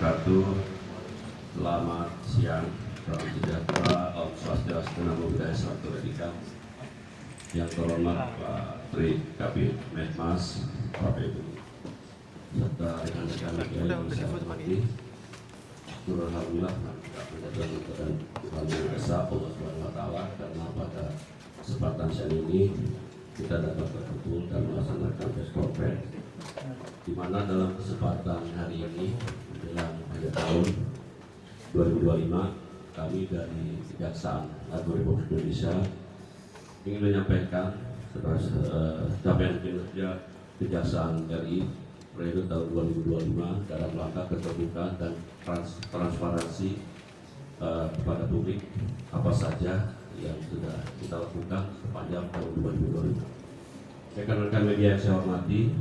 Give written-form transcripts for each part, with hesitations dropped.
wabarakatuh. Selamat siang, salam sejahtera, Om Swastiastu, Namo Buddhaya, Salam Kebajikan. Yang terhormat Pak Tri Kabid Medmas, Bapak Ibu, serta rekan-rekan media yang saya hormati. Alhamdulillah, dan Tuhan Yang Esa, Allah Subhanahu Wa Taala, karena pada kesempatan siang ini kita dapat berkumpul dan melaksanakan press conference, di mana dalam kesempatan hari ini menjelang akhir tahun 2025, kami dari Kejaksaan Agung Republik Indonesia ingin menyampaikan capaian kinerja Kejaksaan RI periode tahun 2025 dalam rangka keterbukaan dan transparansi kepada publik apa saja yang sudah kita lakukan sepanjang tahun 2025. Rekan-rekan media yang saya hormati,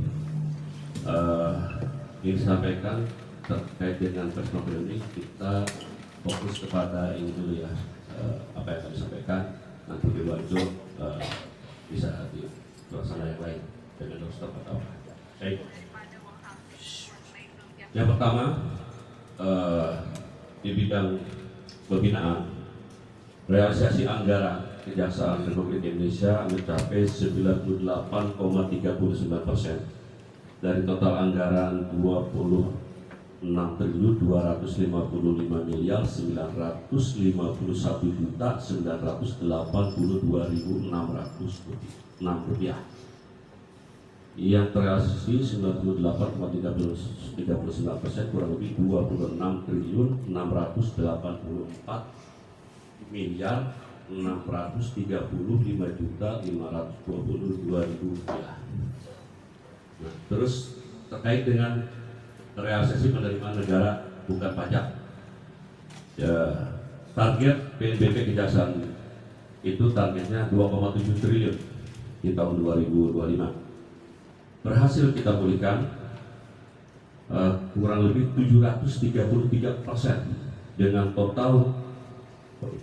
ingin sampaikan terkait dengan press conference ini, kita fokus kepada ini dulu ya, apa yang kami sampaikan, nanti dibantu bisa di suasana yang lain dengan dokter atau baik. Yang pertama, di bidang pembinaan, realisasi anggaran Kejaksaan Republik Indonesia mencapai 98,39% dari total anggaran 26.255.981.982.606 rupiah, yang terrealisasi 98,39%, kurang lebih 26.635.635.522.000 rupiah. Nah, terus terkait dengan realisasi penerimaan negara bukan pajak, ya, target PNBP Kejaksaan itu targetnya 2,7 triliun di tahun 2025. Berhasil kita pulihkan kurang lebih 733% dengan total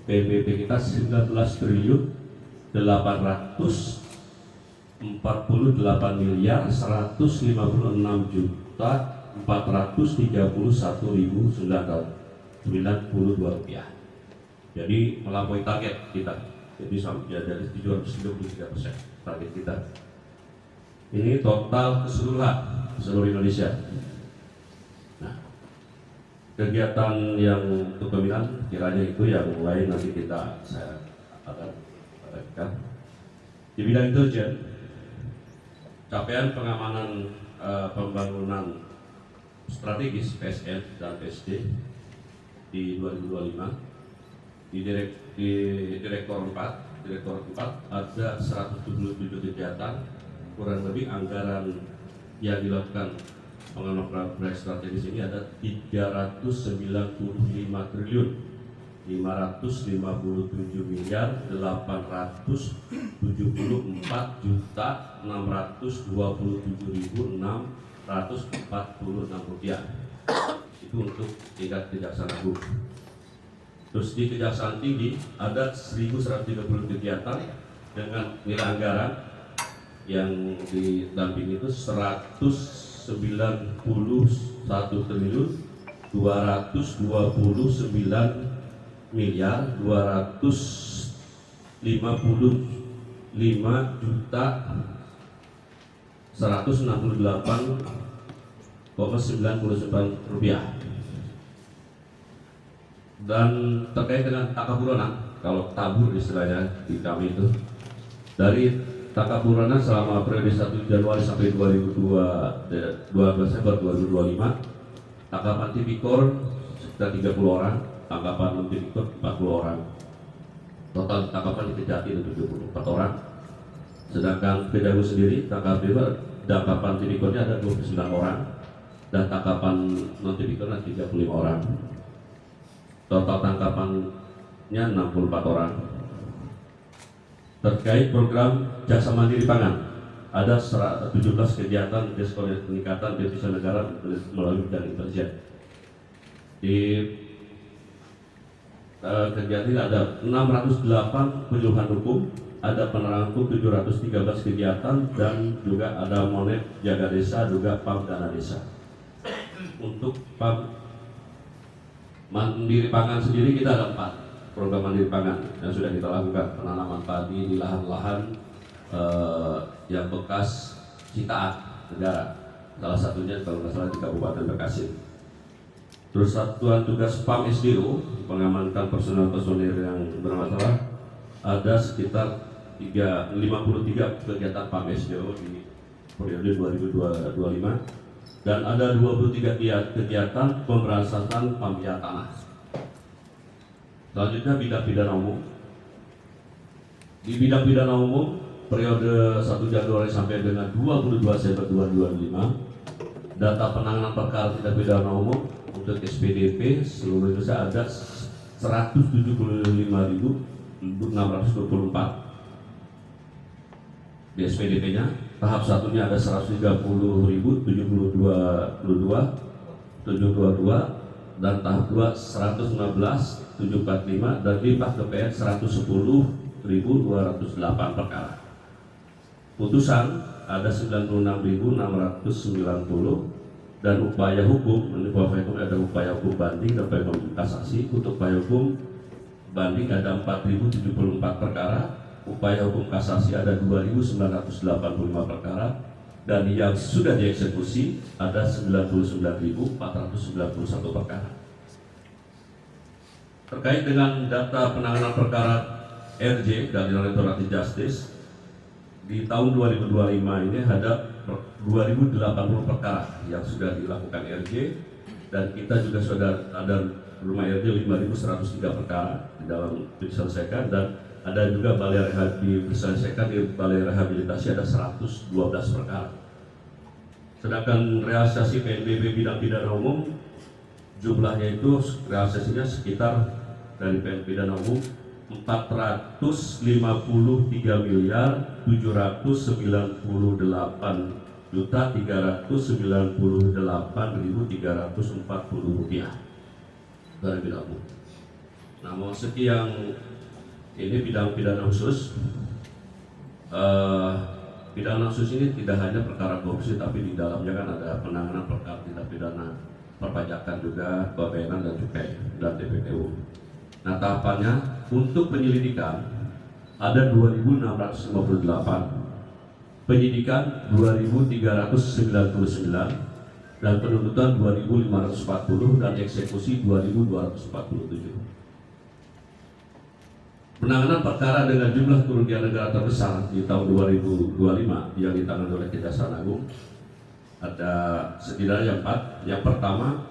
PNBP kita 19 triliun 848.156.431.992 rupiah. Jadi melampaui target kita. Jadi sampai dari 733% target kita. Ini total keseluruhan seluruh Indonesia. Nah, kegiatan yang untuk pembinaan kiranya itu yang lain nanti saya akan sampaikan. Di bidang intelijen, capaian pengamanan pembangunan strategis PSN dan PSD di 2025 di Direktor 4 ada 177 kegiatan, kurang lebih anggaran yang dilakukan pengembangan proyek strategis ini ada 399.574.627.646 rupiah. Itu untuk tingkat Kejaksaan Agung. Terus di Kejaksaan Tinggi ada 1.130 kegiatan dengan nilai anggaran yang didampingi itu 1.259.255.168,99 rupiah. Dan terkait dengan takaburonan, kalau tabur istilahnya di kami itu, dari takaburonan selama periode 1 Januari sampai 12 Desember 2025, tangkapan tipikor sekitar 30 orang, tangkapan non tipikor 40 orang. Total tangkapan di Kejati itu 74 orang. Sedangkan Kejagung sendiri tangkapan tipikornya ada 29 orang dan tangkapan non tipikornya 35 orang. Total tangkapannya 64 orang. Terkait program jasa mandiri pangan, ada 17 kegiatan peningkatan devisa negara melalui bidang intelijen. Di kegiatan ini ada 608 penyuluhan hukum, ada penerangan hukum 713 kegiatan, dan juga ada monet jaga desa, juga PAM dana desa. Untuk PAM Mandiri pangan sendiri kita ada 4 program mandiri pangan yang sudah kita lakukan, penanaman padi di lahan-lahan yang bekas sitaan negara. Salah satunya kalau nggak salah di Kabupaten Bekasi. Terus satuan tugas PAM SDO mengamankan personel-personel yang bermasalah, ada sekitar 53 kegiatan PAM SDO di periode 2025 dan ada 23 kegiatan pemberantasan mafia tanah. Selanjutnya bidang pidana umum. Di bidang pidana umum periode 1 Januari sampai dengan 22 September 2025, data penanganan perkara tindak pidana umum untuk SPDP seluruh Indonesia ada 175.624 di SPDP-nya. Tahap satunya ada 130.722 dan tahap 2 116.745 dan limpah ke PN 110.208 perkara. Putusan ada 96.690 dan upaya hukum, ada upaya hukum banding dan upaya hukum kasasi. Untuk upaya hukum banding ada 4.074 perkara, upaya hukum kasasi ada 2.985 perkara, dan yang sudah dieksekusi ada 99.491 perkara. Terkait dengan data penanganan perkara RJ dari Restoratif Justice, di tahun 2025 ini ada 2.080 perkara yang sudah dilakukan RJ, dan kita juga sudah ada rumah RJ 5.103 perkara di dalam diselesaikan, dan ada juga balai diselesaikan di balai rehabilitasi ada 112 perkara. Sedangkan realisasi PNBP bidang pidana umum jumlahnya itu realisasinya sekitar dari PN pidana umum 495.798.398.340 rupiah dari bidang umum. Namun sekian ini bidang pidana khusus. Pidana khusus ini tidak hanya perkara korupsi, tapi di dalamnya kan ada penanganan perkara tindak pidana perpajakan juga, kebenaran dan cukai dan TPPU. Nah, tahapannya untuk penyelidikan ada 2.658, penyidikan 2.399 dan penuntutan 2.540 dan eksekusi 2.247. Penanganan perkara dengan jumlah kerugian negara terbesar di tahun 2025 yang ditangani oleh Kejaksaan Agung ada setidaknya 4. Yang pertama,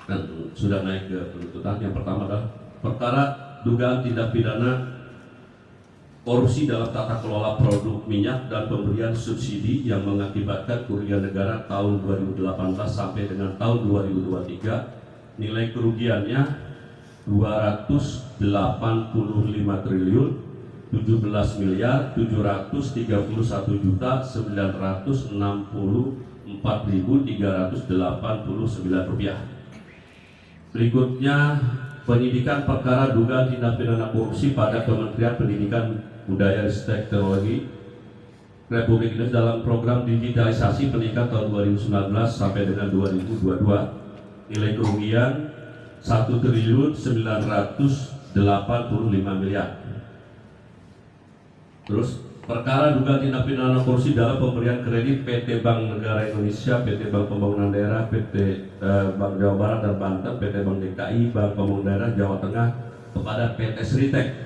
dan sudah naik ke penuntutan, yang pertama adalah perkara dugaan tindak pidana korupsi dalam tata kelola produk minyak dan pemberian subsidi yang mengakibatkan kerugian negara tahun 2018 sampai dengan tahun 2023. Nilai kerugiannya 285 triliun 17 miliar 731 juta 964.389 rupiah. Berikutnya penyidikan perkara dugaan tindak pidana korupsi pada Kementerian Pendidikan Budaya Ristek Teknologi Republik Indonesia dalam program digitalisasi pendidikan tahun 2019 sampai dengan 2022. Nilai kerugian 1.985 miliar. Terus perkara dugaan tindak pidana korupsi dalam pemberian kredit PT Bank Negara Indonesia, PT Bank Pembangunan Daerah, PT Bank Jawa Barat dan Banten, PT Bank DKI, Bank Pembangunan Daerah Jawa Tengah kepada PT Sritek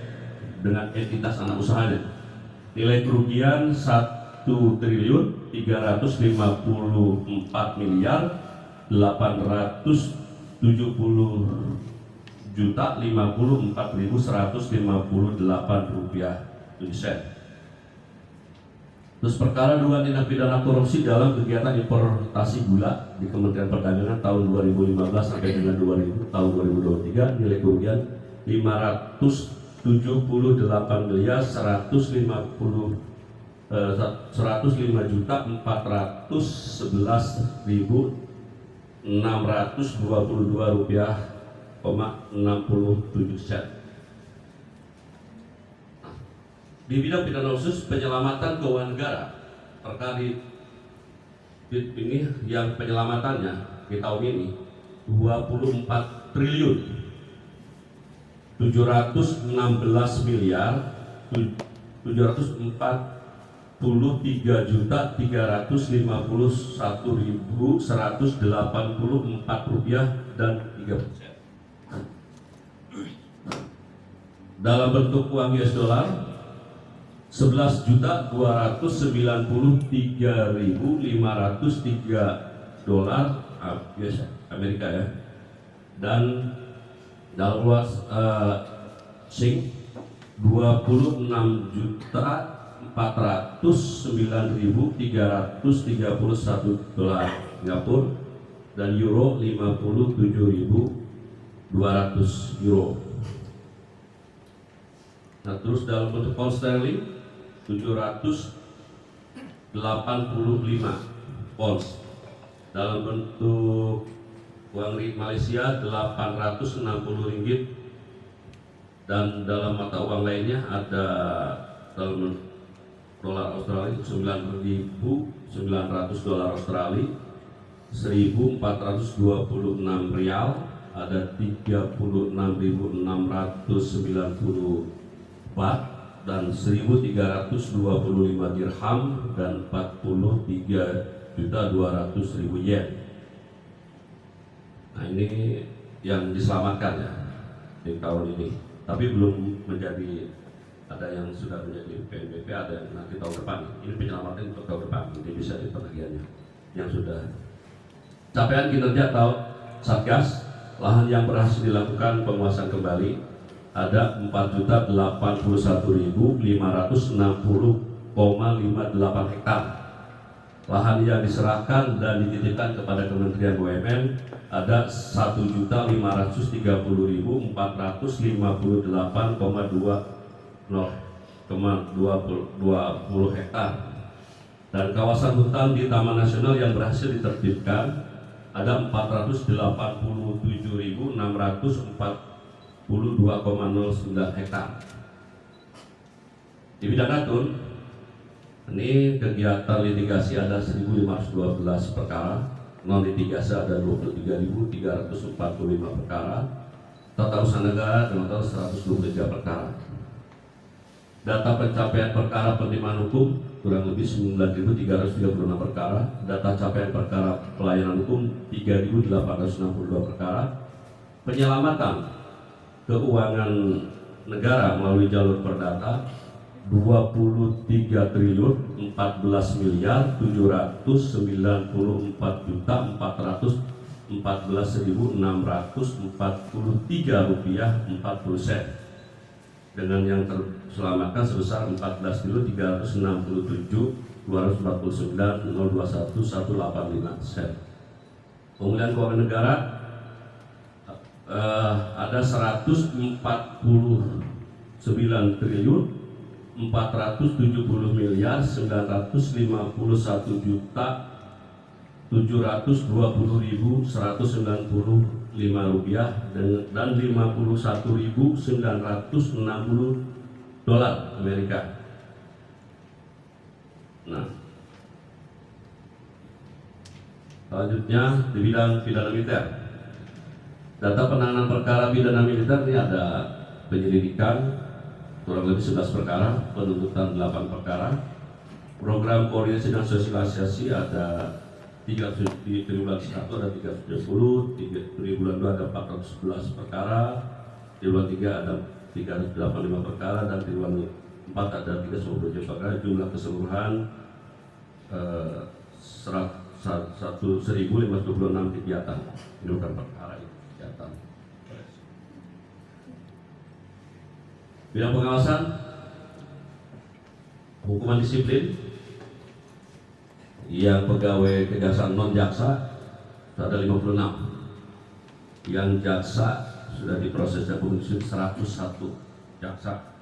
dengan entitas anak usahanya. Nilai kerugian 1.354 miliar 870.054.158 rupiah 7 sen. Terus perkara dugaan tindak pidana korupsi dalam kegiatan importasi gula di Kementerian Perdagangan tahun 2015 sampai dengan tahun 2023 nilai kerugian 578 miliar 105.411.622 rupiah 67 sen. Di bidang pidana khusus penyelamatan keuangan negara perkara ini yang penyelamatannya di tahun ini 24 triliun 716 miliar 743.351.184 rupiah dan 3%. Dalam bentuk uang US dollar 11.293.503 dolar US Amerika ya, dan dalam luas Sing 26.409.331 dolar Singapura, dan euro 57.200 euro. Nah, terus dalam bentuk pound sterling 785 pounds, dalam bentuk uang Malaysia 860 ringgit, dan dalam mata uang lainnya ada dalam dolar Australia 9.900 dolar Australia, 1.426 rial, ada 36.690 baht, dan 1.325 dirham, dan 43.200.000 yen. Nah, ini yang diselamatkan ya di tahun ini, tapi belum menjadi, ada yang sudah menjadi PNBP, ada yang nanti tahun depan. Ini penyelamatan untuk tahun depan, ini bisa di penagihannya yang sudah. Capaian kinerja tahun Satgas, lahan yang berhasil dilakukan penguasaan kembali ada 4.081.560,58 hektar. Lahan yang diserahkan dan dititipkan kepada Kementerian BUMN ada 1.530.458,20 hektar. Dan kawasan hutan di Taman Nasional yang berhasil ditertibkan ada 487.642,09 hektar. Di bidang Natun, ini kegiatan litigasi ada 1.512 perkara, non litigasi ada 23.345 perkara, tata usaha negara dengan total 123 perkara. Data pencapaian perkara penerimaan hukum kurang lebih 9.336 perkara, data capaian perkara pelayanan hukum 3.862 perkara, penyelamatan keuangan negara melalui jalur perdata 23 triliun 14 miliar 714.414.643 rupiah 40 sen, dengan yang terselamatkan sebesar 14.367.249.021.185 sen. Pemulihan keuangan negara ada 149 triliun 470 miliar 951.720.195 rupiah dan 51.960 dolar Amerika. Nah, selanjutnya di bidang pidana militer, data penanganan perkara pidana militer ini ada penyelidikan kurang lebih 11 perkara, penuntutan 8 perkara, program koordinasi dan sosialisasi ada 3 di triwulan 1 ada 370, triwulan 2 ada 411 perkara, triwulan 3 ada 385 perkara, dan triwulan 4 ada 320 perkara. Jumlah keseluruhan 1.526 kegiatan. Ini bukan perkara, itu kegiatan. Bidang pengawasan, hukuman disiplin yang pegawai kejaksaan non jaksa ada 56, yang jaksa sudah diproses dan disiplin 101 jaksa.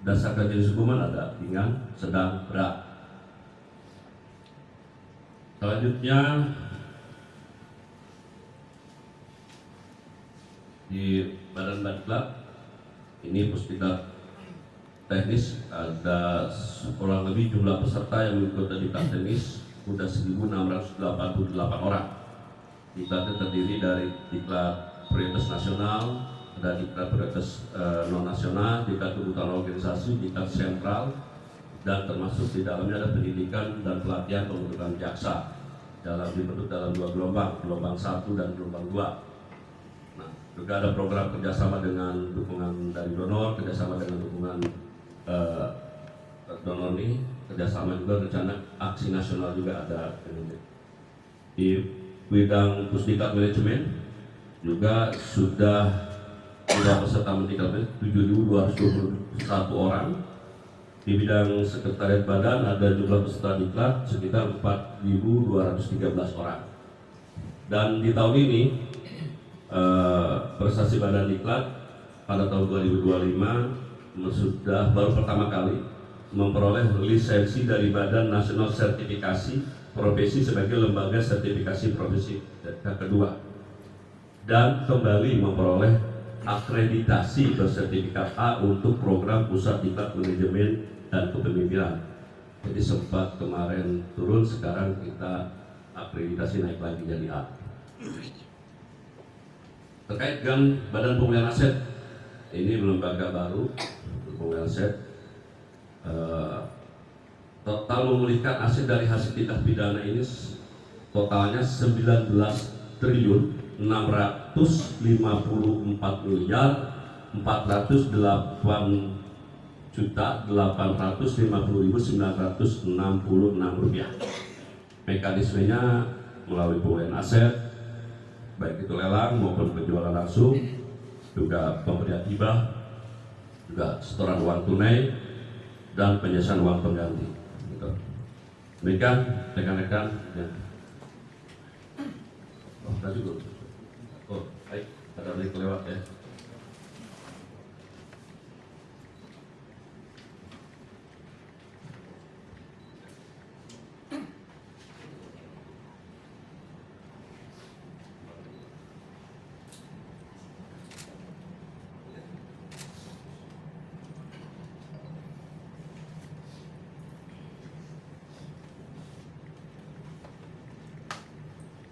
Dasar jenis hukuman ada ringan, sedang, berat. Selanjutnya di Badan Badiklat, ini puspita teknis ada kurang lebih jumlah peserta yang mengikuti diklat teknis sudah 1.688 orang. Diklat terdiri dari diklat prioritas nasional, ada diklat prioritas non nasional, diklat kebutuhan organisasi, diklat sentral, dan termasuk di dalamnya ada pendidikan dan pelatihan pembentukan jaksa dibentuk dalam 2 gelombang, gelombang 1 dan gelombang 2. Nah, juga ada program kerjasama dengan dukungan dari donor, kerjasama dengan dukungan donor ini, kerjasama juga rencana aksi nasional juga ada di bidang pusdiklat manajemen juga sudah peserta mendiklat 7.221 orang. Di bidang sekretariat badan ada jumlah peserta diklat sekitar 4.213 orang. Dan di tahun ini prestasi badan diklat pada tahun 2025 sudah baru pertama kali memperoleh lisensi dari Badan Nasional Sertifikasi Profesi sebagai lembaga sertifikasi profesi kedua, dan kembali memperoleh akreditasi bersertifikat A untuk program pusat diklat manajemen dan kepemimpinan. Jadi sempat kemarin turun, sekarang kita akreditasi naik lagi jadi A. Terkait dengan Badan Pemulihan Aset, ini lembaga baru pemulihan aset. Total memulihkan aset dari hasil tindak pidana ini totalnya 19 triliun 654 miliar 408 juta 850.966 rupiah. Mekanismenya melalui pemulihan aset, baik itu lelang maupun penjualan langsung, juga pemberian hibah, juga setoran uang tunai, dan penyelesaian uang pengganti. Demikian rekan-rekan. Ya. Oh, sudah cukup. Oh, baik, ada balik kelewat ya.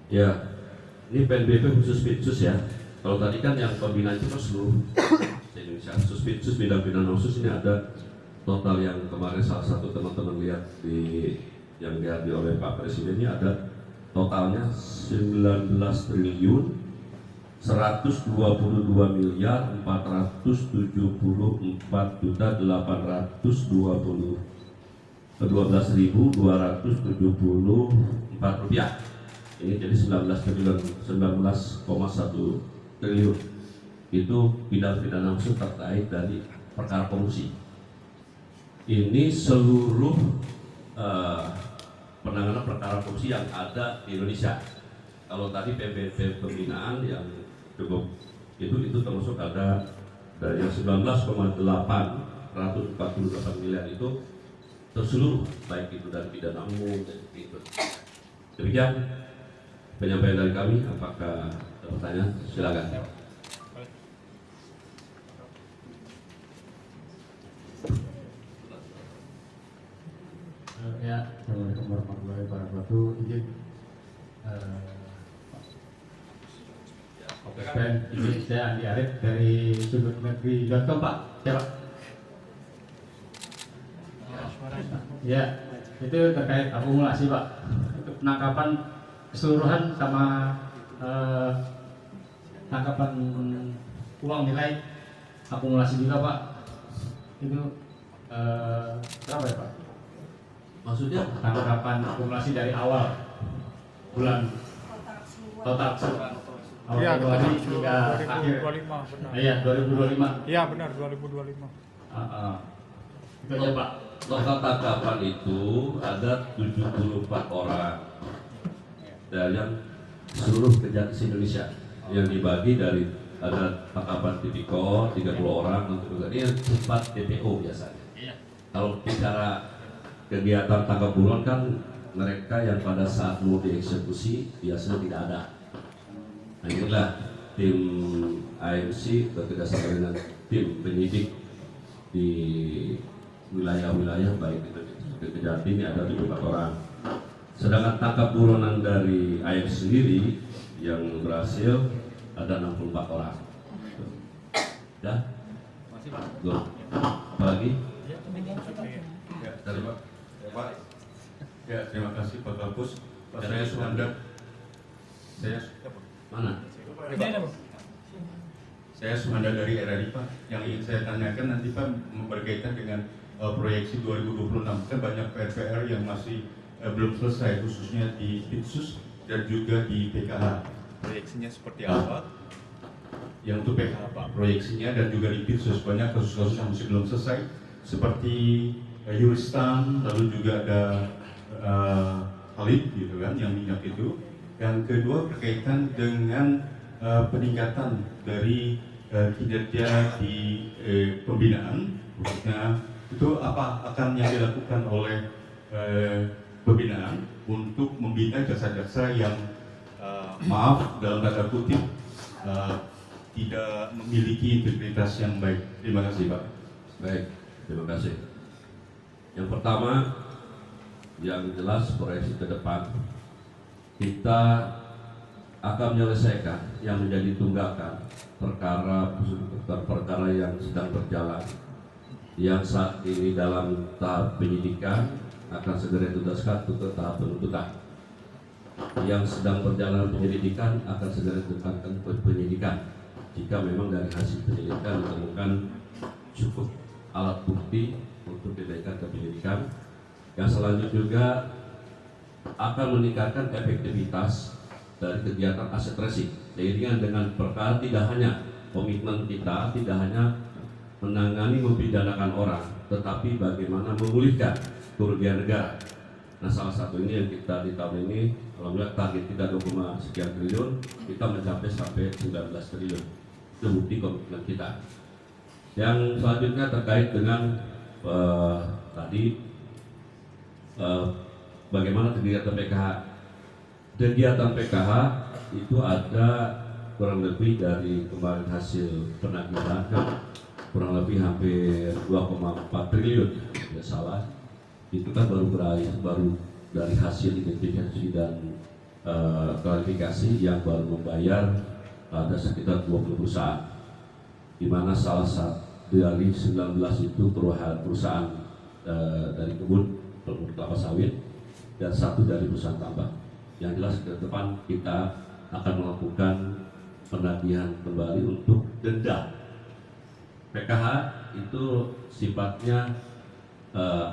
Ya, ini PNBP khusus Pitsus ya. Kalau tadi kan yang pembinaan itu kan seluruh Indonesia. Khusus Pitsus bidang pidana khusus ini ada total yang kemarin salah satu teman-teman lihat di yang dihadir oleh Pak Presidennya, ada totalnya 19 triliun 122 miliar 474 juta 812.274 rupiah. Ini jadi 19,1 triliun. Itu bidang pidana khusus terkait dari perkara korupsi. Ini seluruh penanganan perkara korupsi yang ada di Indonesia. Kalau tadi PBB pembinaan yang cukup itu termasuk ada dari 19,8 miliar itu terseluruh, baik itu dari pidana umum dan itu. Demikian penyampaian dari kami. Apakah ada pertanyaan? Silakan. Ya, Assalamualaikum warahmatullahi wabarakatuh. Izin izin saya Andi Arif dari sudut negeri.com, Pak. Siapa? Ya, itu terkait akumulasi, Pak. Untuk penangkapan keseluruhan sama tangkapan uang nilai akumulasi juga, Pak. Itu berapa ya, Pak? Maksudnya Tangkapan akumulasi dari awal bulan total awal Februari hingga akhir 2025 benar. Iya, 2025. Iya benar 2025. Itu aja, Pak. total tangkapan itu ada 74 orang dari yang seluruh kejahatan Indonesia yang dibagi dari ada tangkapan tipikor 30 orang untuk ini tempat DPO biasanya. Iya. Kalau bicara kegiatan tangkap buron kan mereka yang pada saat mau dieksekusi biasanya tidak ada. Nah, inilah tim AMC bekerjasama dengan tim penyidik di wilayah-wilayah baik itu di Kejati ini ada 74 orang. Sedangkan tangkap buronan dari AMC sendiri yang berhasil ada 64 orang. Ya, Masih Pak. Go. Apa lagi? Ya, Dari Pak. Pak, ya terima kasih Pak Kapus. Pak saya Suhanda. Mana? Saya Suhanda dari RRI Pak. Yang ingin saya tanyakan nanti Pak berkaitan dengan proyeksi 2026 kan banyak PR yang masih belum selesai khususnya di Pitsus dan juga di PKH. Proyeksinya seperti apa? Yang untuk PKH Pak, proyeksinya dan juga di Pitsus banyak kasus-kasus yang masih belum selesai seperti Yuristan, lalu juga ada Halid gitu kan yang minyak itu. Yang kedua berkaitan dengan peningkatan dari kinerja di pembinaan, khususnya itu apa akan yang dilakukan oleh pembinaan untuk membina jasa-jasa yang maaf dalam tanda kutip tidak memiliki integritas yang baik. Terima kasih Pak. Baik, terima kasih. Yang pertama, yang jelas proyeksi ke depan kita akan menyelesaikan yang menjadi tunggakan perkara yang sedang berjalan, yang saat ini dalam tahap penyidikan akan segera dituntaskan ke tahap penuntutan. Yang sedang berjalan penyelidikan akan segera dituntaskan ke penyidikan. Jika memang dari hasil penyelidikan ditemukan cukup alat bukti untuk dinaikkan ke penyelidikan. Yang selanjutnya juga akan meningkatkan efektivitas dari kegiatan aset tracing seiringan dengan perkara tidak hanya komitmen kita tidak hanya menangani mempidanakan orang, tetapi bagaimana memulihkan kerugian negara. Nah, salah satu ini yang kita di tahun ini, alhamdulillah target kita 2, sekian triliun, kita mencapai sampai 19 triliun. Itu bukti komitmen kita. Yang selanjutnya terkait dengan bagaimana kegiatan PKH. Kegiatan PKH itu ada kurang lebih dari kemarin hasil penagihan kurang lebih hampir 2,4 triliun, tidak salah. Itu kan baru dari hasil identifikasi dan klarifikasi yang baru membayar ada sekitar 20 perusahaan, di mana salah satu dari 19 itu perusahaan dari kebun kelapa sawit dan satu dari perusahaan tambang. Yang jelas ke depan kita akan melakukan penagihan kembali untuk denda. PKH itu sifatnya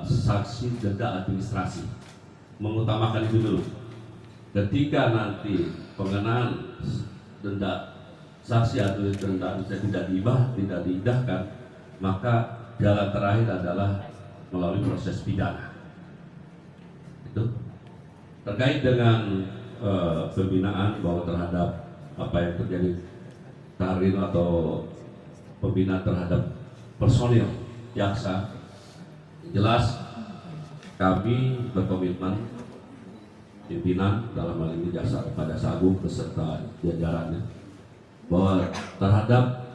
sanksi denda administrasi, mengutamakan itu dulu. Ketika nanti pengenaan denda saksi atau denda tidak diindahkan, maka jalan terakhir adalah melalui proses pidana. Itu terkait dengan pembinaan bahwa terhadap apa yang terjadi tarin atau pembinaan terhadap personil jaksa, jelas kami berkomitmen pimpinan dalam hal ini jaksa kepada Agung beserta jajarannya bahwa terhadap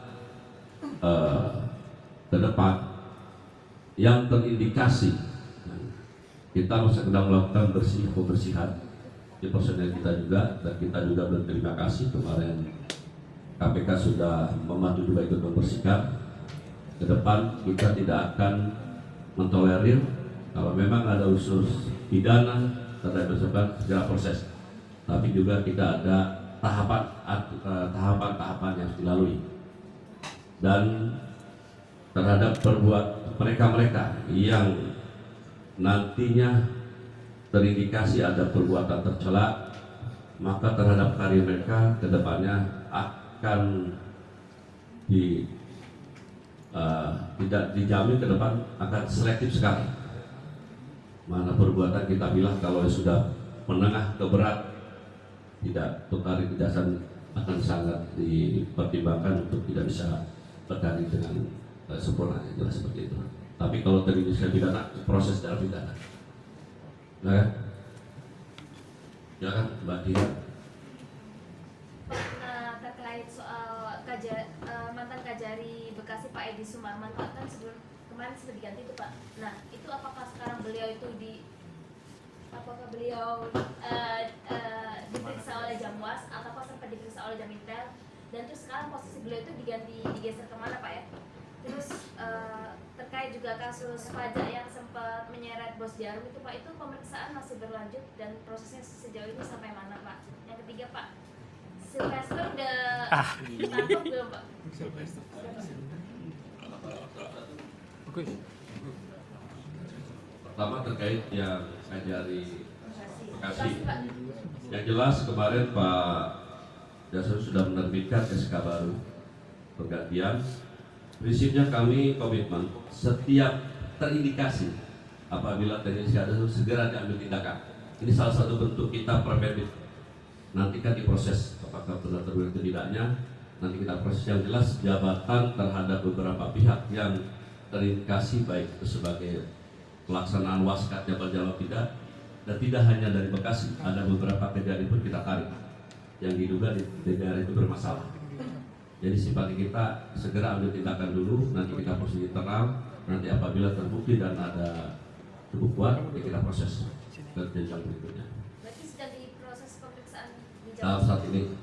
ke depan yang terindikasi kita masih sedang melakukan pembersihan di personel kita juga, dan kita juga berterima kasih kemarin KPK sudah membantu juga ikut membersihkan. Ke depan kita tidak akan mentolerir kalau memang ada unsur pidana terhadap segala proses, tapi juga kita ada tahapan-tahapan yang harus dilalui, dan terhadap mereka yang nantinya terindikasi ada perbuatan tercela, maka terhadap karir mereka ke depannya akan tidak dijamin, ke depan akan selektif sekali. Mana perbuatan kita bilang kalau sudah menengah ke berat, tidak tukar kejahatan akan sangat dipertimbangkan untuk tidak bisa bertanding dengan sempurna, jelas seperti itu. Tapi kalau terindikasi pidana, proses dalam pidana. Nah, ya kan Mbak Dia. Terkait soal mantan Kajari Bekasi Pak Edi Sumarman, Pak, kan sebelum kemarin sudah diganti itu Pak. Nah, itu apakah sekarang beliau itu apakah beliau diperiksa oleh Jamwas ataukah sempat diperiksa oleh Jamintel, dan terus sekarang posisi beliau itu digeser kemana Pak ya? Terus terkait juga kasus pajak yang sempat menyeret Bos Jarum itu Pak, itu pemeriksaan masih berlanjut dan prosesnya sejauh ini sampai mana Pak? Yang ketiga Pak, Sylvester udah ditangkap belum Pak? Oke. Pertama terkait yang Kajari Bekasi. Pak. Yang jelas kemarin Pak Jasur sudah menerbitkan SK baru penggantian. Prinsipnya kami komitmen setiap terindikasi apabila terindikasi ada segera diambil tindakan. Ini salah satu bentuk kita preventif. Nanti kan diproses apakah benar terbukti atau tidaknya. Nanti kita proses. Yang jelas jabatan terhadap beberapa pihak yang terindikasi baik itu sebagai pelaksanaan waskat jabatan tidak, dan tidak hanya dari Bekasi, ada beberapa kejadian pun kita tarik yang diduga di daerah itu bermasalah. Jadi simpati kita segera ambil tindakan dulu, nanti kita proses internal, nanti apabila terbukti dan ada cukup kuat, ya kita proses ke jenjang berikutnya. Berarti sedang diproses pemeriksaan di Saat ini